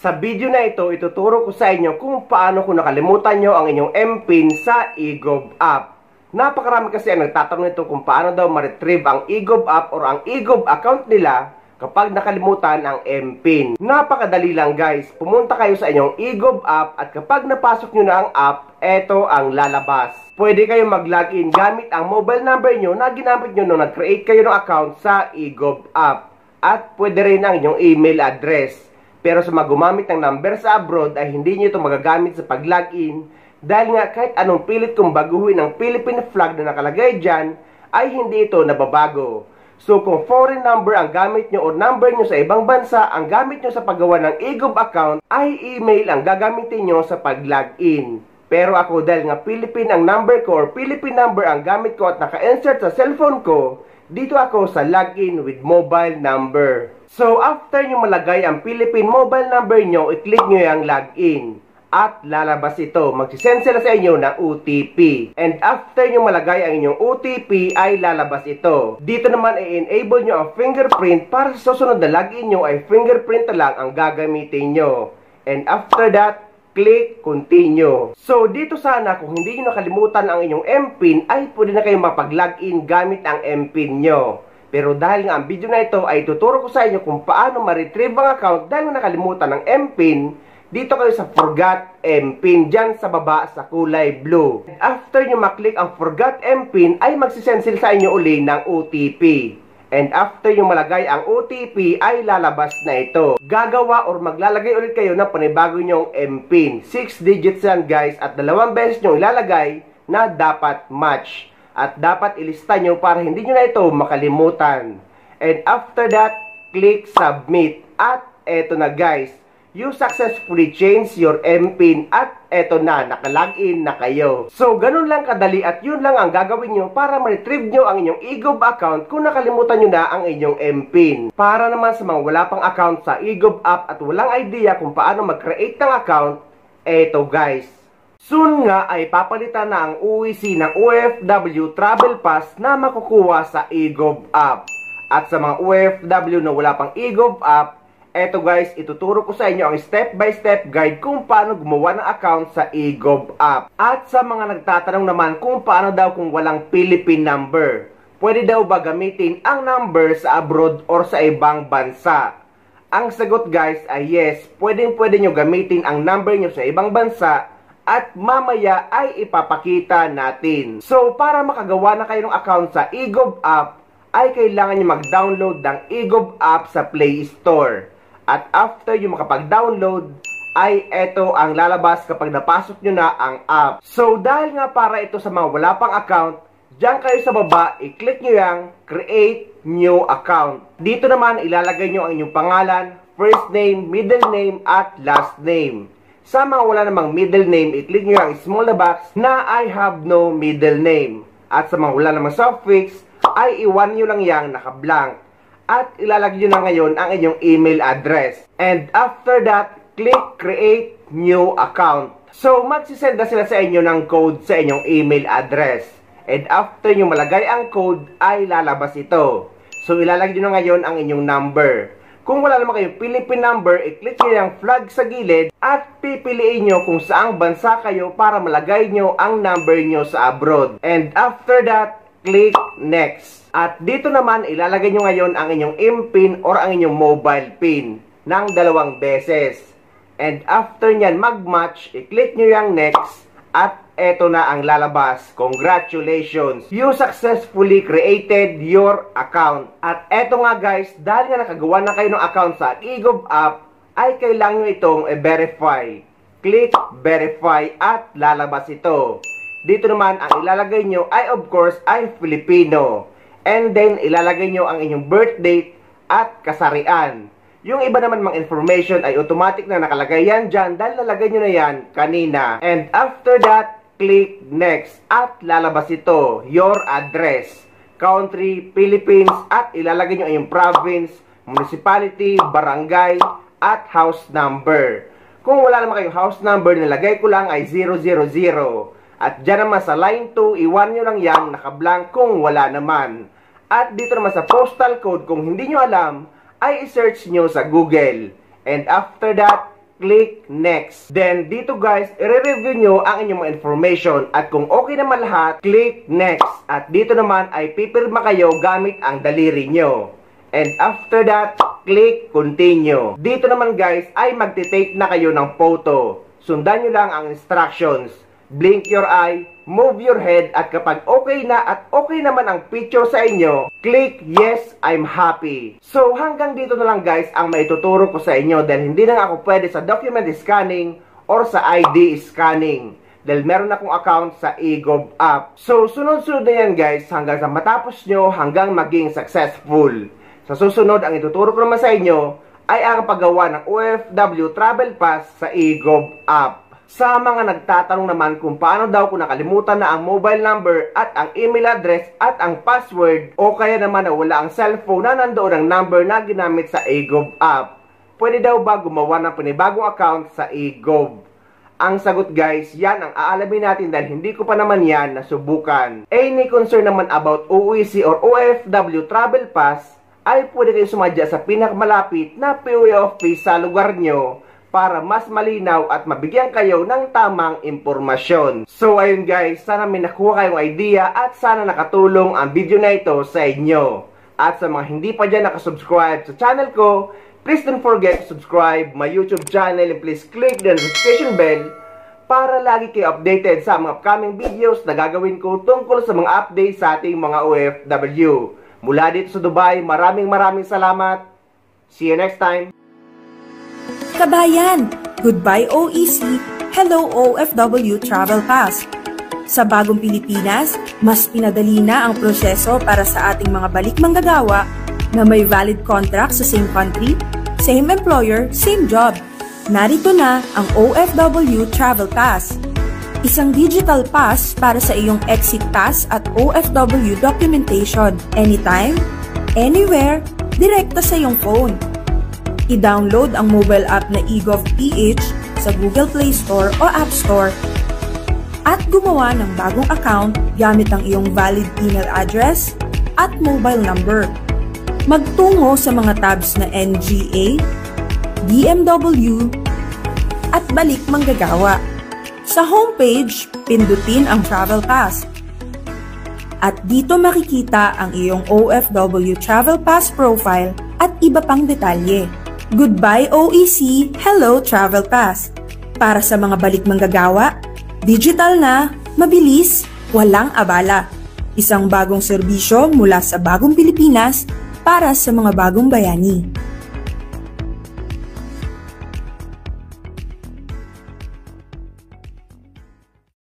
Sa video na ito, ituturo ko sa inyo kung paano kung nakalimutan nyo ang inyong MPIN sa eGov app. Napakarami kasi ang nagtatanong nito kung paano daw ma-retrieve ang eGov app or ang eGov account nila kapag nakalimutan ang MPIN. Napakadali lang guys, pumunta kayo sa inyong eGov app at kapag napasok nyo na ang app, eto ang lalabas. Pwede kayong mag-login gamit ang mobile number nyo na ginamit nyo nung nag-create kayo ng account sa eGov app. At pwede rin ang inyong email address. Pero sa mga gumamit ng number sa abroad ay hindi nyo ito magagamit sa pag-login dahil nga kahit anong pilit kong baguhin ang Philippine flag na nakalagay dyan ay hindi ito nababago. So kung foreign number ang gamit nyo o number nyo sa ibang bansa ang gamit nyo sa paggawa ng eGov account ay email ang gagamitin nyo sa pag-login. Pero ako dahil nga Philippine ang number ko or Philippine number ang gamit ko at naka-insert sa cellphone ko, dito ako sa login with mobile number. So, after nyo malagay ang Philippine mobile number nyo, i-click nyo yung login. At lalabas ito. Magsisend sila sa inyo ng OTP. And after nyo malagay ang inyong OTP, ay lalabas ito. Dito naman i-enable nyo ang fingerprint para sa susunod na login nyo ay fingerprint na lang ang gagamitin nyo. And after that, click continue. So, dito sana kung hindi nyo nakalimutan ang inyong MPIN, ay pwede na kayong mapag-login gamit ang MPIN nyo. Pero dahil nga ang video na ito ay tuturo ko sa inyo kung paano ma-retrieve ang account dahil nakalimutan ng MPIN, dito kayo sa Forgot MPIN dyan sa baba sa kulay blue. After nyo maklik ang Forgot MPIN ay magsisend sila sa inyo uli ng OTP. And after nyo malagay ang OTP ay lalabas na ito. Gagawa or maglalagay ulit kayo ng panibago nyong MPIN. 6 digits yan guys at 2 beses nyo ilalagay na dapat match. At dapat ilista nyo para hindi nyo na ito makalimutan. And after that, click submit. At eto na guys, you successfully changed your MPIN at eto na, nakalogin na kayo. So, ganun lang kadali at yun lang ang gagawin nyo para ma-retrieve nyo ang inyong eGov account kung nakalimutan nyo na ang inyong MPIN. Para naman sa mga wala pang account sa eGov app at walang idea kung paano mag-create ng account, eto guys. Soon nga ay papalitan na ang UEC ng OFW Travel Pass na makukuha sa eGov app. At sa mga OFW na wala pang eGov app, eto guys, ituturo ko sa inyo ang step-by-step guide kung paano gumawa ng account sa eGov app. At sa mga nagtatanong naman kung paano daw kung walang Philippine number, pwede daw ba gamitin ang number sa abroad or sa ibang bansa? Ang sagot guys ay yes, pwede nyo gamitin ang number nyo sa ibang bansa at mamaya ay ipapakita natin. So, para makagawa na kayo ng account sa eGov app, ay kailangan nyo mag-download ng eGov app sa Play Store. At after nyo makapag-download, ay eto ang lalabas kapag napasok nyo na ang app. So, dahil nga para ito sa mga wala pang account, dyan kayo sa baba, i-click nyo yung Create New Account. Dito naman, ilalagay nyo ang inyong pangalan, first name, middle name, at last name. Sa mga wala namang middle name, i-click nyo ang small na box na I have no middle name. At sa mga wala namang suffix, ay iwan nyo lang yang naka-blank. At ilalagay nyo na ngayon ang inyong email address. And after that, click Create New Account. So, magsisend na sila sa inyo ng code sa inyong email address. And after nyo malagay ang code, ay lalabas ito. So, ilalagay nyo na ngayon ang inyong number. Kung wala naman kayong Philippine number, i-click nyo yung flag sa gilid at pipiliin nyo kung saang bansa kayo para malagay nyo ang number nyo sa abroad. And after that, click Next. At dito naman, ilalagay nyo ngayon ang inyong MPIN or ang inyong mobile PIN ng 2 beses. And after nyan mag-match, i-click nyo yung Next at eto na ang lalabas. Congratulations! You successfully created your account. At eto nga guys, dahil nga nakagawa na kayo ng account sa eGov app, ay kailangan nyo itong i-verify. Click Verify at lalabas ito. Dito naman, ang ilalagay nyo ay of course ay Filipino. And then, ilalagay nyo ang inyong birth date at kasarian. Yung iba naman mga information ay automatic na nakalagay yan dyan dahil nalagay nyo na yan kanina. And after that, click Next at lalabas ito, your address, country, Philippines, at ilalagay nyo yung province, municipality, barangay, at house number. Kung wala naman kayong house number, nilagay ko lang ay 000. At dyan naman sa line 2, iwan nyo lang yan, nakablank kung wala naman. At dito naman sa postal code, kung hindi nyo alam, ay i-search nyo sa Google. And after that, click next. Then dito guys, i-review nyo ang inyong mga information at kung okay naman lahat, click next. At dito naman ay pipirma kayo gamit ang daliri nyo. And after that, click continue. Dito naman guys ay magti-take na kayo ng photo. Sundan nyo lang ang instructions. Blink your eye, move your head, at kapag okay na at okay naman ang picture sa inyo, click yes, I'm happy. So hanggang dito na lang guys ang maituturo ko sa inyo dahil hindi na ako pwede sa document scanning or sa ID scanning dahil meron akong account sa eGov app. So sunod-sunod na yan guys hanggang sa matapos nyo hanggang maging successful. Sa susunod ang ituturo ko naman sa inyo ay ang paggawa ng OFW Travel Pass sa eGov app. Sa mga nagtatanong naman kung paano daw kung nakalimutan na ang mobile number at ang email address at ang password o kaya naman na wala ang cellphone na nandoon ang number na ginamit sa eGov app, pwede daw ba gumawa ng panibagong account sa eGov? Ang sagot guys, yan ang aalamin natin dahil hindi ko pa naman yan nasubukan. Any concern naman about OEC or OFW Travel Pass ay pwede kayo sumadya sa pinakamalapit na POA office sa lugar nyo para mas malinaw at mabigyan kayo ng tamang impormasyon. So ayun guys, sana may nakuha kayong idea at sana nakatulong ang video na ito sa inyo. At sa mga hindi pa dyan nakasubscribe sa channel ko, please don't forget to subscribe my YouTube channel and please click the notification bell para lagi kayo updated sa mga upcoming videos na gagawin ko tungkol sa mga updates sa ating mga OFW. Mula dito sa Dubai, maraming salamat. See you next time. Kabayan, goodbye OEC, hello OFW Travel Pass. Sa bagong Pilipinas, mas pinadali na ang proseso para sa ating mga balik manggagawa na may valid contract sa same country, same employer, same job. Narito na ang OFW Travel Pass. Isang digital pass para sa iyong exit pass at OFW documentation. Anytime, anywhere, direkta sa iyong phone. I-download ang mobile app na eGov PH sa Google Play Store o App Store at gumawa ng bagong account gamit ang iyong valid email address at mobile number. Magtungo sa mga tabs na NGA, DMW at balik manggagawa. Sa homepage, pindutin ang Travel Pass. At dito makikita ang iyong OFW Travel Pass profile at iba pang detalye. Goodbye OEC, hello Travel Pass. Para sa mga balik manggagawa, digital na, mabilis, walang abala. Isang bagong serbisyo mula sa bagong Pilipinas para sa mga bagong bayani.